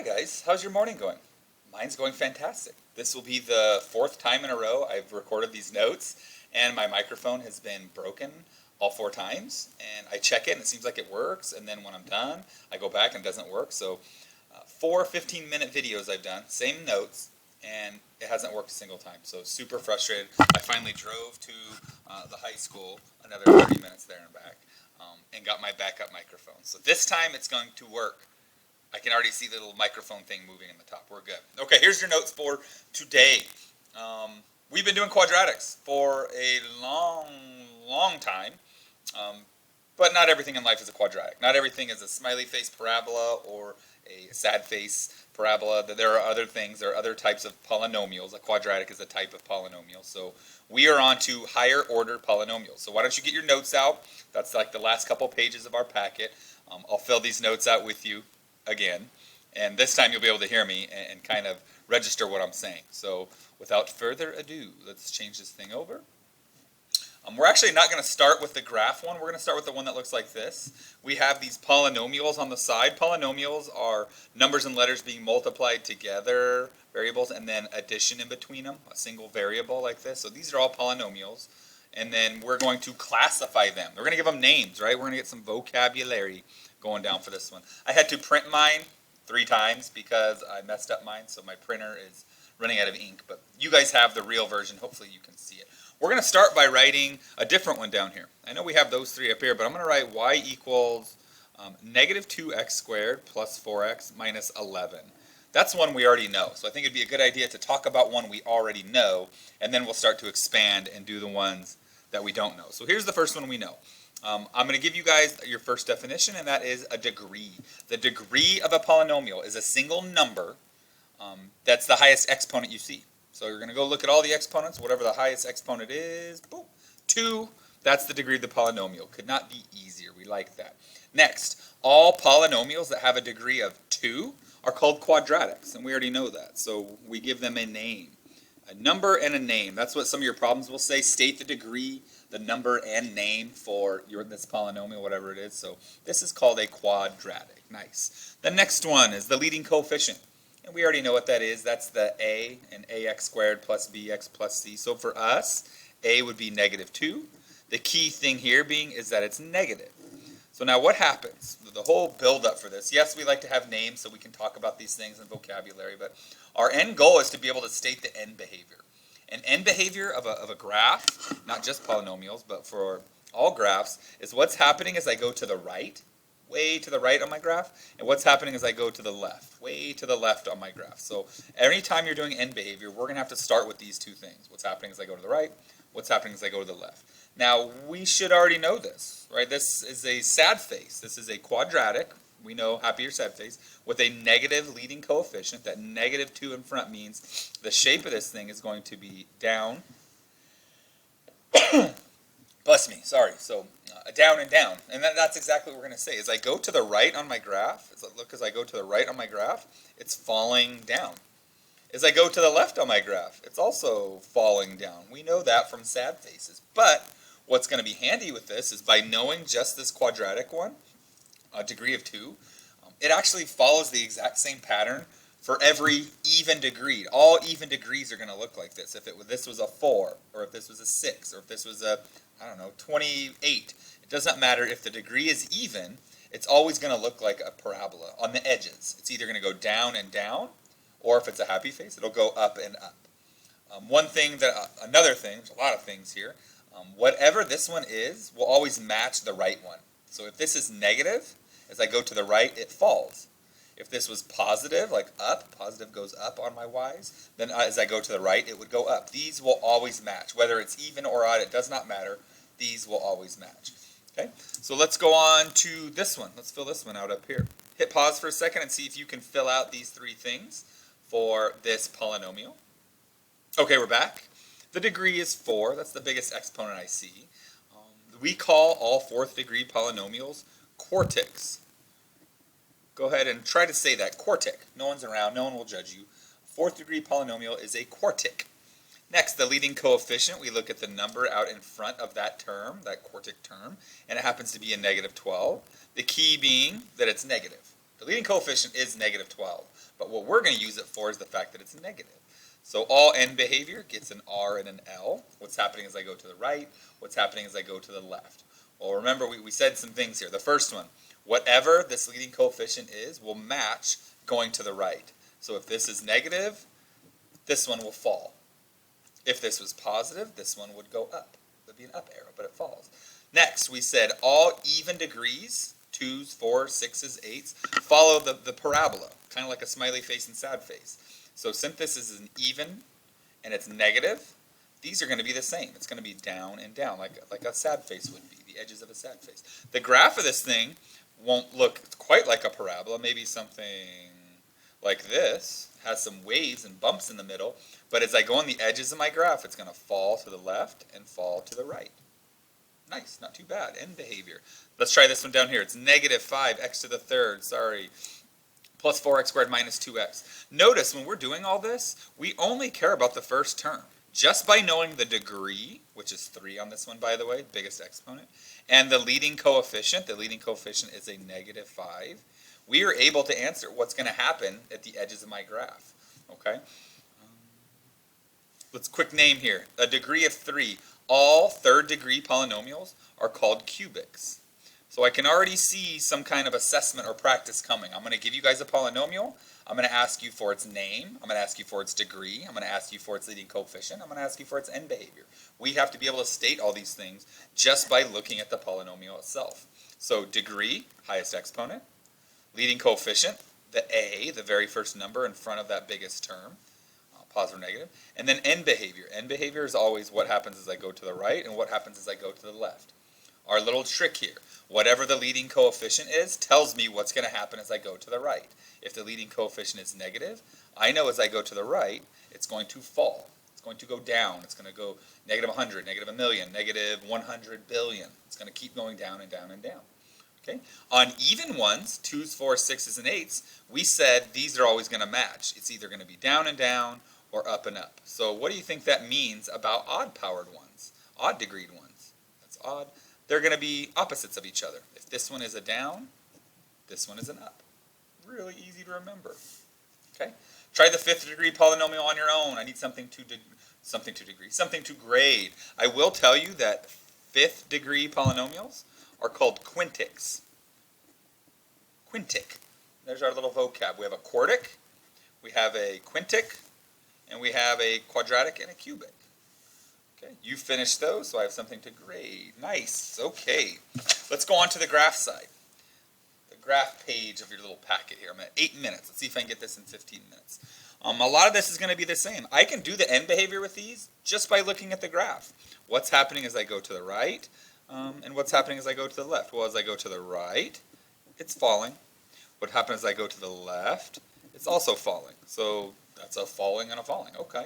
guys, how's your morning going? Mine's going fantastic. This will be the fourth time in a row I've recorded these notes, and my microphone has been broken all four times. And I check it, and it seems like it works, and then when I'm done, I go back and it doesn't work. So, four 15-minute videos I've done, same notes, and it hasn't worked a single time. So, super frustrated. I finally drove to the high school, another 30 minutes there and back, and got my backup microphone. So, this time it's going to work. I can already see the little microphone thing moving in the top. We're good. Okay, here's your notes for today. We've been doing quadratics for a long time, but not everything in life is a quadratic. Not everything is a smiley face parabola or a sad face parabola. There are other things. There are other types of polynomials. A quadratic is a type of polynomial. So we are on to higher order polynomials. So why don't you get your notes out? That's like the last couple pages of our packet. I'll fill these notes out with you again, and this time you'll be able to hear me and kind of register what I'm saying. So without further ado, let's change this thing over. We're actually not going to start with the graph one. We're going to start with the one that looks like this. We have these polynomials on the side. Polynomials are numbers and letters being multiplied together, variables, and then addition in between them, a single variable like this. So these are all polynomials, and then we're going to classify them. We're going to give them names, right? We're going to get some vocabulary going down for this one. I had to print mine 3 times because I messed up mine, so my printer is running out of ink, but you guys have the real version. Hopefully you can see it. We're going to start by writing a different one down here. I know we have those 3 up here, but I'm going to write y equals negative 2x squared plus 4x minus 11. That's one we already know, so I think it'd be a good idea to talk about one we already know, and then we'll start to expand and do the ones that we don't know. So here's the first one we know. I'm going to give you guys your first definition, and that is a degree. The degree of a polynomial is a single number that's the highest exponent you see. So you're going to go look at all the exponents, whatever the highest exponent is. Boom, 2, that's the degree of the polynomial. Could not be easier. We like that. Next, all polynomials that have a degree of 2 are called quadratics, and we already know that. So we give them a name. A number and a name. That's what some of your problems will say. State the degree, the number, and name for this polynomial, whatever it is. So this is called a quadratic. Nice. The next one is the leading coefficient. And we already know what that is. That's the a, and ax squared plus bx plus c. So for us, a would be negative 2. The key thing here being is that it's negative. So now what happens? The whole build-up for this. Yes, we like to have names so we can talk about these things in vocabulary, but our end goal is to be able to state the end behavior. An end behavior of a graph, not just polynomials, but for all graphs, is what's happening as I go to the right, way to the right on my graph, and what's happening as I go to the left, way to the left on my graph. So anytime you're doing end behavior, we're going to have to start with these 2 things. What's happening as I go to the right, what's happening as I go to the left. Now, we should already know this, right? This is a sad face. This is a quadratic. We know happy or sad face with a negative leading coefficient. That negative 2 in front means the shape of this thing is going to be down. Bless me, sorry. So down and down. And that's exactly what we're going to say. As I go to the right on my graph, as I go to the right on my graph, it's falling down. As I go to the left on my graph, it's also falling down. We know that from sad faces. But what's going to be handy with this is by knowing just this quadratic one, a degree of 2, it actually follows the exact same pattern for every even degree. All even degrees are going to look like this. If this was a 4, or if this was a 6, or if this was a, 28, it doesn't matter. If the degree is even, it's always going to look like a parabola on the edges. It's either going to go down and down, or if it's a happy face, it'll go up and up. Another thing, there's a lot of things here, whatever this one is will always match the right one. So if this is negative, as I go to the right, it falls. If this was positive, like up, positive goes up on my y's, then as I go to the right, it would go up. These will always match. Whether it's even or odd, it does not matter. These will always match. Okay, so let's go on to this one. Let's fill this one out up here. Hit pause for a second and see if you can fill out these 3 things for this polynomial. Okay, we're back. The degree is 4. That's the biggest exponent I see. We call all 4th degree polynomials quartics. Go ahead and try to say that, quartic. No one's around, no one will judge you. 4th degree polynomial is a quartic. Next, the leading coefficient, we look at the number out in front of that term, that quartic term, and it happens to be a negative 12. The key being that it's negative. The leading coefficient is negative 12, but what we're going to use it for is the fact that it's negative. So all n behavior gets an R and an L. What's happening as I go to the right? What's happening as I go to the left? Well, remember we said some things here. The first one, whatever this leading coefficient is will match going to the right. So if this is negative, this one will fall. If this was positive, this one would go up. It would be an up arrow, but it falls. Next, we said all even degrees, 2s, 4s, 6s, 8s, follow the parabola, kind of like a smiley face and sad face. So since this is an even and it's negative, these are going to be the same. It's going to be down and down, like a sad face would be, the edges of a sad face. The graph of this thing won't look quite like a parabola, maybe something like this, has some waves and bumps in the middle, but as I go on the edges of my graph, it's going to fall to the left and fall to the right. Nice, not too bad. End behavior. Let's try this one down here. It's negative 5x to the third, sorry, plus 4x squared minus 2x. Notice when we're doing all this, we only care about the first term. Just by knowing the degree, which is 3 on this one, by the way, biggest exponent, and the leading coefficient is a negative 5, we are able to answer what's going to happen at the edges of my graph. Okay? Let's quick name here. A degree of 3. All third degree polynomials are called cubics. So I can already see some kind of assessment or practice coming. I'm going to give you guys a polynomial. I'm going to ask you for its name. I'm going to ask you for its degree. I'm going to ask you for its leading coefficient. I'm going to ask you for its end behavior. We have to be able to state all these things just by looking at the polynomial itself. So degree, highest exponent. Leading coefficient, the a, the very first number in front of that biggest term, positive or negative. And then end behavior. End behavior is always what happens as I go to the right and what happens as I go to the left. Our little trick here, whatever the leading coefficient is tells me what's going to happen as I go to the right. If the leading coefficient is negative, I know as I go to the right, it's going to fall. It's going to go down. It's going to go negative 100, negative 1,000,000, negative 100 billion. It's going to keep going down and down and down. Okay? On even ones, 2s, 4s, 6s, and 8s, we said these are always going to match. It's either going to be down and down or up and up. So what do you think that means about odd-powered ones, odd-degreed ones? That's odd. They're going to be opposites of each other. If this one is a down, this one is an up. Really easy to remember. Okay? Try the 5th degree polynomial on your own. I need something to grade. I will tell you that 5th degree polynomials are called quintics. Quintic. There's our little vocab. We have a quartic, we have a quintic, and we have a quadratic and a cubic. Okay, you finished those, so I have something to grade. Nice. Okay. Let's go on to the graph side. The graph page of your little packet here. I'm at 8 minutes. Let's see if I can get this in 15 minutes. A lot of this is going to be the same. I can do the end behavior with these just by looking at the graph. What's happening as I go to the right, and what's happening as I go to the left? Well, as I go to the right, it's falling. What happens as I go to the left? It's also falling. So that's a falling and a falling. Okay.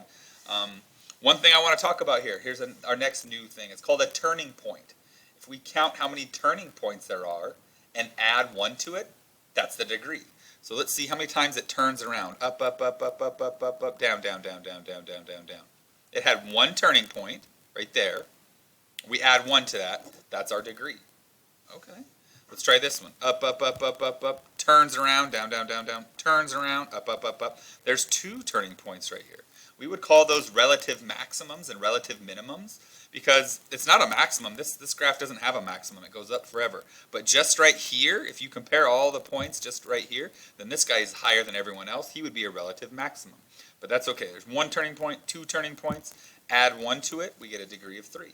One thing I want to talk about here. Here's our next new thing. It's called a turning point. If we count how many turning points there are and add 1 to it, that's the degree. So let's see how many times it turns around. Up, up, up, up, up, up, up, up, down, down, down, down, down, down, down, down. It had 1 turning point right there. We add 1 to that. That's our degree. Okay. Let's try this one. Up, up, up, up, up, up. Turns around, down, down, down, down. Turns around, up, up, up, up. There's 2 turning points right here. We would call those relative maximums and relative minimums because it's not a maximum. This graph doesn't have a maximum. It goes up forever. But just right here, if you compare all the points just right here, then this guy is higher than everyone else. He would be a relative maximum. But that's okay. There's 1 turning point, 2 turning points. Add 1 to it, we get a degree of 3.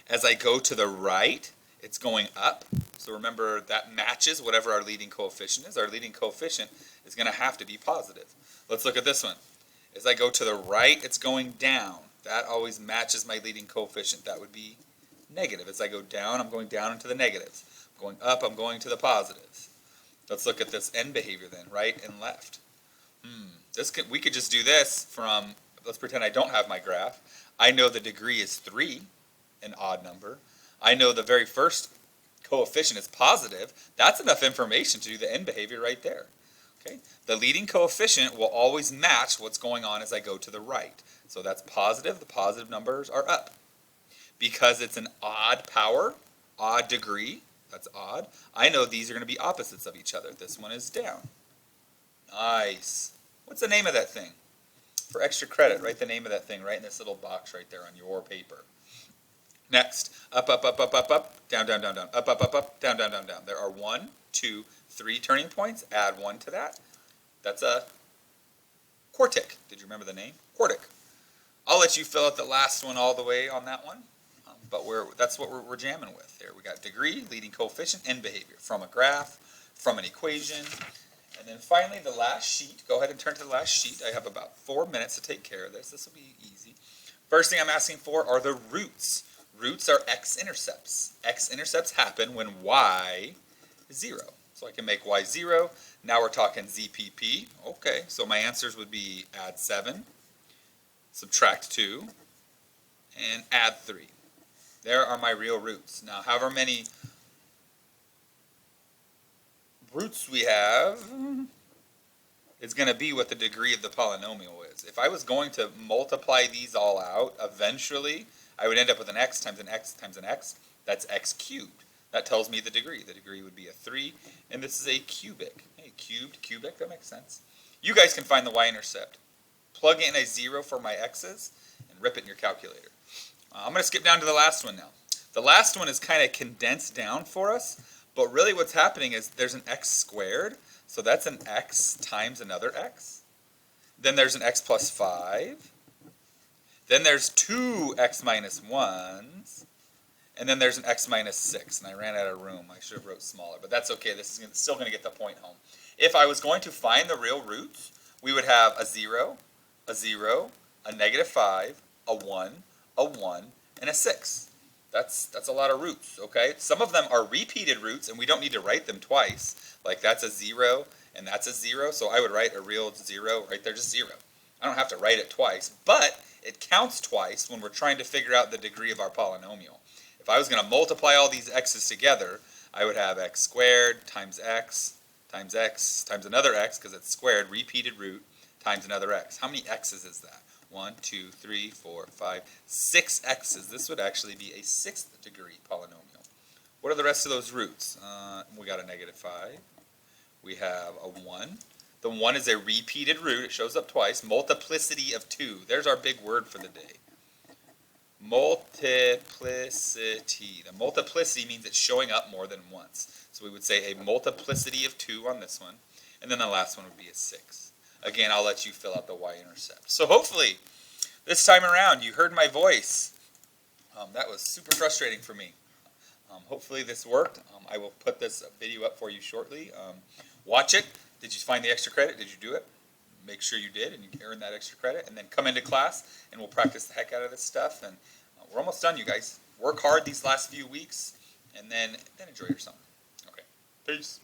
As I go to the right, it's going up. So remember, that matches whatever our leading coefficient is. Our leading coefficient is going to have to be positive. Let's look at this one. As I go to the right, it's going down. That always matches my leading coefficient. That would be negative. As I go down, I'm going down into the negatives. Going up, I'm going to the positives. Let's look at this end behavior then, right and left. We could just do this from, let's pretend I don't have my graph. I know the degree is 3, an odd number. I know the very first coefficient is positive. That's enough information to do the end behavior right there. Okay? The leading coefficient will always match what's going on as I go to the right. So that's positive. The positive numbers are up. Because it's an odd power, odd degree, That's odd. I know these are going to be opposites of each other. This one is down. Nice. What's the name of that thing? For extra credit, write the name of that thing right in this little box right there on your paper. Next, up, up, up, up, up, up, down, down, down, down, up, up, up, up, down, down, down, down. There are 1, 2, 3 turning points. Add 1 to that. That's a quartic. Did you remember the name? Quartic. I'll let you fill out the last one all the way on that one, but that's what we're jamming with here. We got degree, leading coefficient, and behavior from a graph, from an equation, and then finally the last sheet. Go ahead and turn to the last sheet. I have about 4 minutes to take care of this. This will be easy. First thing I'm asking for are the roots. Roots are x-intercepts. X-intercepts happen when y is 0. So I can make y 0. Now we're talking ZPP. Okay, so my answers would be add 7, subtract 2, and add 3. There are my real roots. Now, however many roots we have is going to be what the degree of the polynomial is. If I was going to multiply these all out, eventually I would end up with an x times an x times an x. That's x cubed. That tells me the degree. The degree would be a 3, and this is a cubic. Hey, cubed, cubic, that makes sense. You guys can find the y-intercept. Plug in a 0 for my x's and rip it in your calculator. I'm going to skip down to the last one now. The last one is kind of condensed down for us, but really what's happening is there's an x squared, so that's an x times another x. Then there's an x plus 5. Then there's 2x minus 1s. And then there's an x minus 6, and I ran out of room. I should have wrote smaller, but that's okay. This is still going to get the point home. If I was going to find the real roots, we would have a 0, a 0, a negative 5, a 1, and a 6. That's a lot of roots, okay? Some of them are repeated roots, and we don't need to write them twice. Like that's a 0, and that's a 0, so I would write a real 0 right there, just 0. I don't have to write it twice, but it counts twice when we're trying to figure out the degree of our polynomial. If I was going to multiply all these x's together, I would have x squared times x times another x, because it's squared, repeated root, times another x. How many x's is that? 1, 2, 3, 4, 5, 6 x's. This would actually be a 6th degree polynomial. What are the rest of those roots? We got a negative 5. We have a 1. The 1 is a repeated root. It shows up twice. Multiplicity of 2. There's our big word for the day. Multiplicity. The multiplicity means it's showing up more than once. So we would say a multiplicity of 2 on this one. And then the last one would be a 6. Again, I'll let you fill out the y-intercept. So hopefully, this time around, you heard my voice. That was super frustrating for me. Hopefully this worked. I will put this video up for you shortly. Watch it. Did you find the extra credit? Did you do it? Make sure you did, and you earn that extra credit. And then come into class, and we'll practice the heck out of this stuff. And we're almost done, you guys. Work hard these last few weeks, and then enjoy your summer. Okay. Peace.